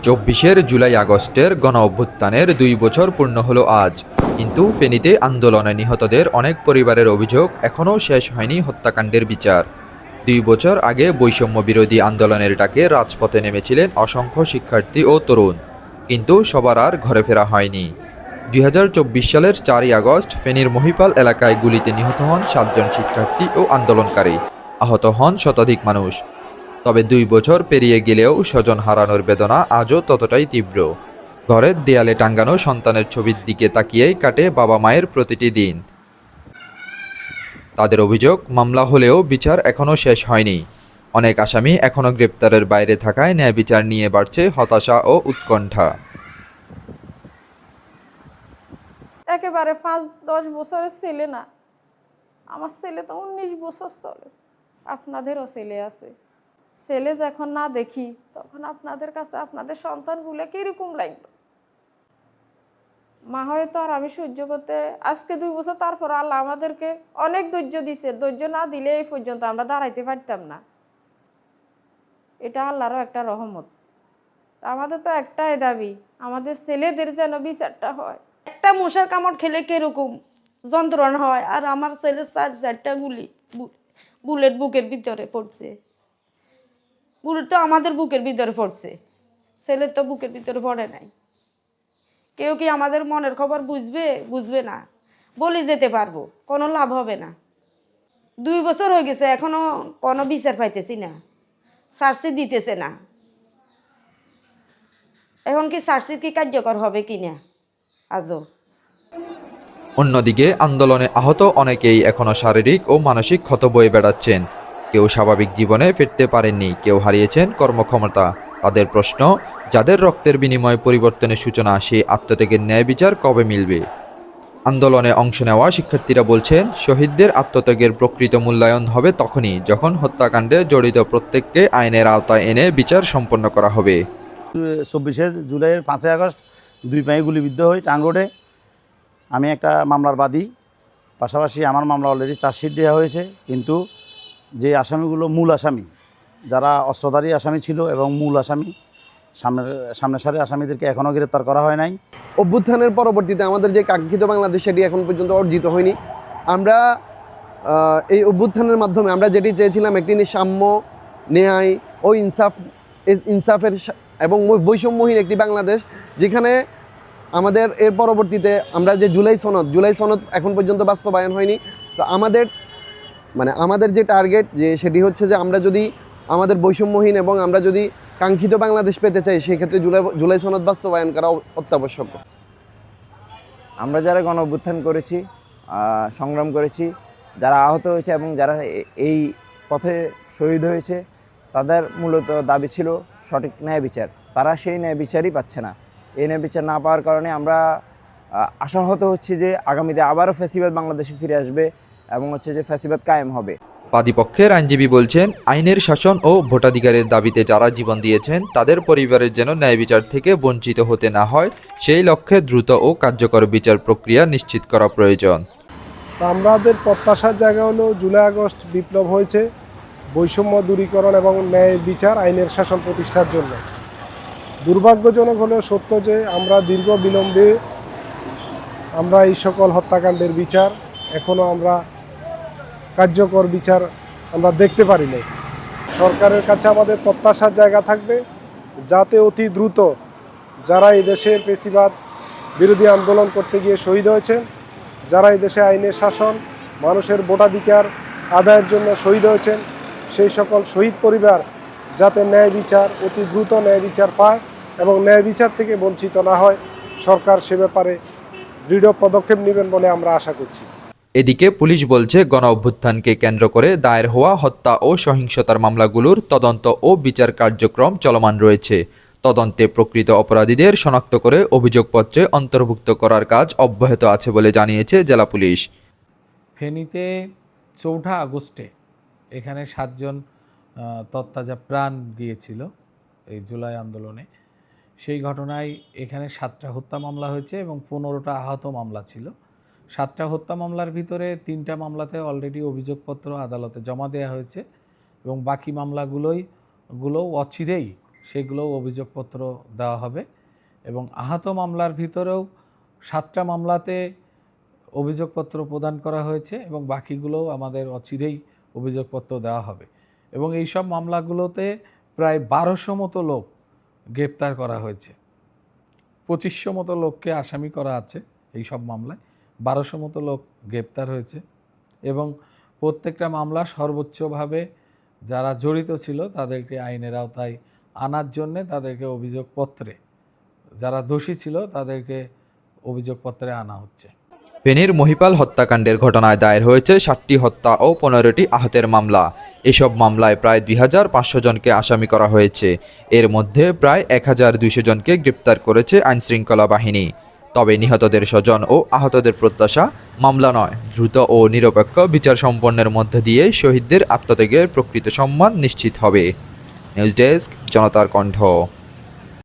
২৪ জুলাই আগস্টের গণঅভ্যুত্থানের ২ বছর পূর্ণ হলো আজ। কিন্তু ফেনীতে আন্দোলনে নিহতদের অনেক পরিবারের অভিযোগ এখনও শেষ হয়নি হত্যাকাণ্ডের বিচার। ২ বছর আগে বৈষম্য বিরোধী আন্দোলনের ডাকে রাজপথে নেমেছিলেন অসংখ্য শিক্ষার্থী ও তরুণ, কিন্তু সবার আর ঘরে ফেরা হয়নি। ২০২৪ সালের ৪ই আগস্ট ফেনীর মহিপাল এলাকায় গুলিতে নিহত হন ৭ জন শিক্ষার্থী ও আন্দোলনকারী, আহত হন শতাধিক মানুষ। তবে ২ বছর পেরিয়ে গেলেও স্বজন হারানোর বেদনা আজও ততটাই তীব্র। ঘরের দেয়ালে টাঙ্গানো সন্তানের ছবির দিকে তাকিয়েই কাটে বাবা মায়ের প্রতিটি দিন। তাদের অভিযোগ, মামলা হলেও বিচার এখনও শেষ হয়নি। অনেক আসামি এখনও গ্রেপ্তারের বাইরে থাকায় ন্যায় বিচার নিয়ে বাড়ছে হতাশা ও উৎকণ্ঠা। একেবারে ৫-১০ বছরের ছেলে না, আমার ছেলে তো ১৯ বছর চলে। আপনাদেরও ছেলে আছে, ছেলে যখন না দেখি তখন আপনাদের কাছে আপনাদের সন্তানগুলো কিরকম লাগবে। মা হয়তো আর আমি সহ্য করতে আজকে ২ বছর, তারপর আল্লাহ আমাদেরকে অনেক ধৈর্য দিছে। ধৈর্য না দিলে এই পর্যন্ত আমরা দাঁড়াইতে পারতাম না। এটা আল্লাহরও একটা রহমত। আমাদের তো একটাই দাবি, আমাদের ছেলেদের যেন বিচারটা হয়। একটা মশার কামড় খেলে কিরকম যন্ত্রণা হয়, আর আমার ছেলে ৪টা গুলি বুলেট বুকের ভিতরে পড়ছে। বুলেট তো আমাদের বুকের ভিতরে পড়ছে, ছেলের তো বুকের ভিতরে পড়ে নাই। কেউ কি আমাদের মনের খবর বুঝবে না। বলি যেতে পারবো, কোনো লাভ হবে না। ২ বছর হয়ে গেছে, এখনো কোনো বিচার পাইতেছি না, চার্জশিট দিতেছে না। এখন কি চার্জশিট কি কার্যকর হবে কিনা আজও। অন্যদিকে আন্দোলনে আহত অনেকেই এখনও শারীরিক ও মানসিক ক্ষত বয়ে বেড়াচ্ছেন। কেউ স্বাভাবিক জীবনে ফিরতে পারেননি, কেউ হারিয়েছেন কর্মক্ষমতা। তাদের প্রশ্ন, যাদের রক্তের বিনিময়ে পরিবর্তনের সূচনা, সেই আত্মত্যাগের ন্যায় বিচার কবে মিলবে? আন্দোলনে অংশ নেওয়া শিক্ষার্থীরা বলছেন, শহীদদের আত্মত্যাগের প্রকৃত মূল্যায়ন হবে তখনই যখন হত্যাকাণ্ডে জড়িত প্রত্যেককে আইনের আওতায় এনে বিচার সম্পন্ন করা হবে। ২৪ জুলাইয়ের ৫ই আগস্ট ২ পায়ে গুলিবিদ্ধ হই টাং রোডে। আমি একটা মামলার বাদী, পাশাপাশি আমার মামলা অলরেডি চার্জশিট দেওয়া হয়েছে। কিন্তু যে আসামিগুলো মূল আসামি, যারা অস্ত্রধারী আসামি ছিল এবং মূল আসামি, সামনের সারির আসামিদেরকে এখনও গ্রেপ্তার করা হয় নাই। অভ্যুত্থানের পরবর্তীতে আমাদের যে কাঙ্ক্ষিত বাংলাদেশ, সেটি এখন পর্যন্ত অর্জিত হয়নি। আমরা এই অভ্যুত্থানের মাধ্যমে আমরা যেটি চেয়েছিলাম, একটি সাম্য, ন্যায় ও ইনসাফের এবং বৈষম্যহীন একটি বাংলাদেশ, যেখানে আমাদের এর পরবর্তীতে আমরা যে জুলাই সনদ এখন পর্যন্ত বাস্তবায়ন হয়নি। তো আমাদের যে টার্গেট, যে সেটি হচ্ছে যে আমরা যদি আমাদের বৈষম্যহীন এবং আমরা যদি কাঙ্ক্ষিত বাংলাদেশ পেতে চাই, সেক্ষেত্রে জুলাই সনদ বাস্তবায়ন করা অত্যাবশ্যক। আমরা যারা গণ অভ্যুত্থান করেছি, সংগ্রাম করেছি, যারা আহত হয়েছে এবং যারা এই পথে শহীদ হয়েছে, তাদের মূলত দাবি ছিল সঠিক ন্যায় বিচার। তারা সেই ন্যায় বিচারই পাচ্ছে না। এই ন্যায় বিচার না পাওয়ার কারণে আমরা আশাহত হচ্ছি যে আগামীতে আবারও ফ্যাসিবাদ বাংলাদেশে ফিরে আসবে এবং যে ফ্যাসিবাদ কায়েম হবে। বাদীপক্ষের আইনজীবী বলছেন, আইনের শাসন ও ভোটাধিকারের দাবিতে যারা জীবন দিয়েছেন, তাদের পরিবারের যেন ন্যায় বিচার থেকে বঞ্চিত হতে না হয়, সেই লক্ষ্যে দ্রুত ও কার্যকর বিচার প্রক্রিয়া নিশ্চিত করা প্রয়োজন। আমাদের প্রত্যাশার জায়গা হলো জুলাই আগস্ট বিপ্লব হয়েছে বৈষম্য দূরীকরণ এবং ন্যায় বিচার, আইনের শাসন প্রতিষ্ঠার জন্য। দুর্ভাগ্যজনক হলেও সত্য যে আমরা দীর্ঘ বিলম্বে আমরা এই সকল হত্যাকাণ্ডের বিচার এখনও আমরা কার্যকর বিচার আমরা দেখতে পারি নাই। সরকারের কাছে আমাদের প্রত্যাশার জায়গা থাকবে, যাতে অতি দ্রুত যারা এই দেশের ফ্যাসিবাদ বিরোধী আন্দোলন করতে গিয়ে শহীদ হয়েছেন, যারা এই দেশে আইনের শাসন, মানুষের ভোটাধিকার আদায়ের জন্য শহীদ হয়েছেন, সেই সকল শহীদ পরিবার যাতে ন্যায় বিচার, অতি দ্রুত ন্যায় বিচার পায় এবং ন্যায় বিচার থেকে বঞ্চিত না হয়, সরকার সে ব্যাপারে দৃঢ় পদক্ষেপ নেবেন বলে আমরা আশা করছি। এদিকে পুলিশ বলছে, গণ অভ্যুত্থানকে কেন্দ্র করে দায়ের হওয়া হত্যা ও সহিংসতার মামলাগুলোর তদন্ত ও বিচার কার্যক্রম চলমান রয়েছে। তদন্তে প্রকৃত অপরাধীদের শনাক্ত করে অভিযোগপত্রে অন্তর্ভুক্ত করার কাজ অব্যাহত আছে বলে জানিয়েছে জেলা পুলিশ। ফেনীতে ৪ঠা আগস্টে এখানে ৭ জন তত্ত্বাজা প্রাণ গিয়েছিল এই জুলাই আন্দোলনে। সেই ঘটনায় এখানে ৭টা হত্যা মামলা হয়েছে এবং ১৫টা আহত মামলা ছিল। ৭টা হত্যা মামলার ভিতরে 3টা মামলাতে অলরেডি অভিযোগপত্র আদালতে জমা দেওয়া হয়েছে এবং বাকি মামলাগুলো অচিরেই সেগুলোও অভিযোগপত্র দেওয়া হবে এবং আহত মামলার ভিতরেও 7টা মামলাতে অভিযোগপত্র প্রদান করা হয়েছে এবং বাকিগুলোও আমাদের অচিরেই অভিযোগপত্র দেওয়া হবে এবং এই সব মামলাগুলোতে প্রায় 1200 মতো লোক গ্রেপ্তার করা হয়েছে। 2500 মতো লোককে আসামি করা আছে এই সব মামলায়, 1200 মতো লোক গ্রেপ্তার হয়েছে এবং প্রত্যেকটা মামলা সর্বোচ্চভাবে যারা জড়িত ছিল তাদেরকে আইনের আওতায় আনার জন্যে তাদেরকে অভিযোগপত্রে, যারা দোষী ছিল তাদেরকে অভিযোগপত্রে আনা হচ্ছে। ফেনীর মহিপাল হত্যাকাণ্ডের ঘটনায় দায়ের হয়েছে 7টি হত্যা ও 15টি আহতের মামলা। এসব মামলায় প্রায় 2500 জনকে আসামি করা হয়েছে। এর মধ্যে প্রায় 1200 জনকে গ্রেপ্তার করেছে আইনশৃঙ্খলা বাহিনী। তবে নিহতদের স্বজন ও আহতদের প্রত্যাশা মামলা নয়, দ্রুত ও নিরপেক্ষ বিচার সম্পন্নের মধ্য দিয়ে শহীদদের আত্মত্যাগের প্রকৃত সম্মান নিশ্চিত হবে। নিউজ ডেস্ক, জনতার কণ্ঠ।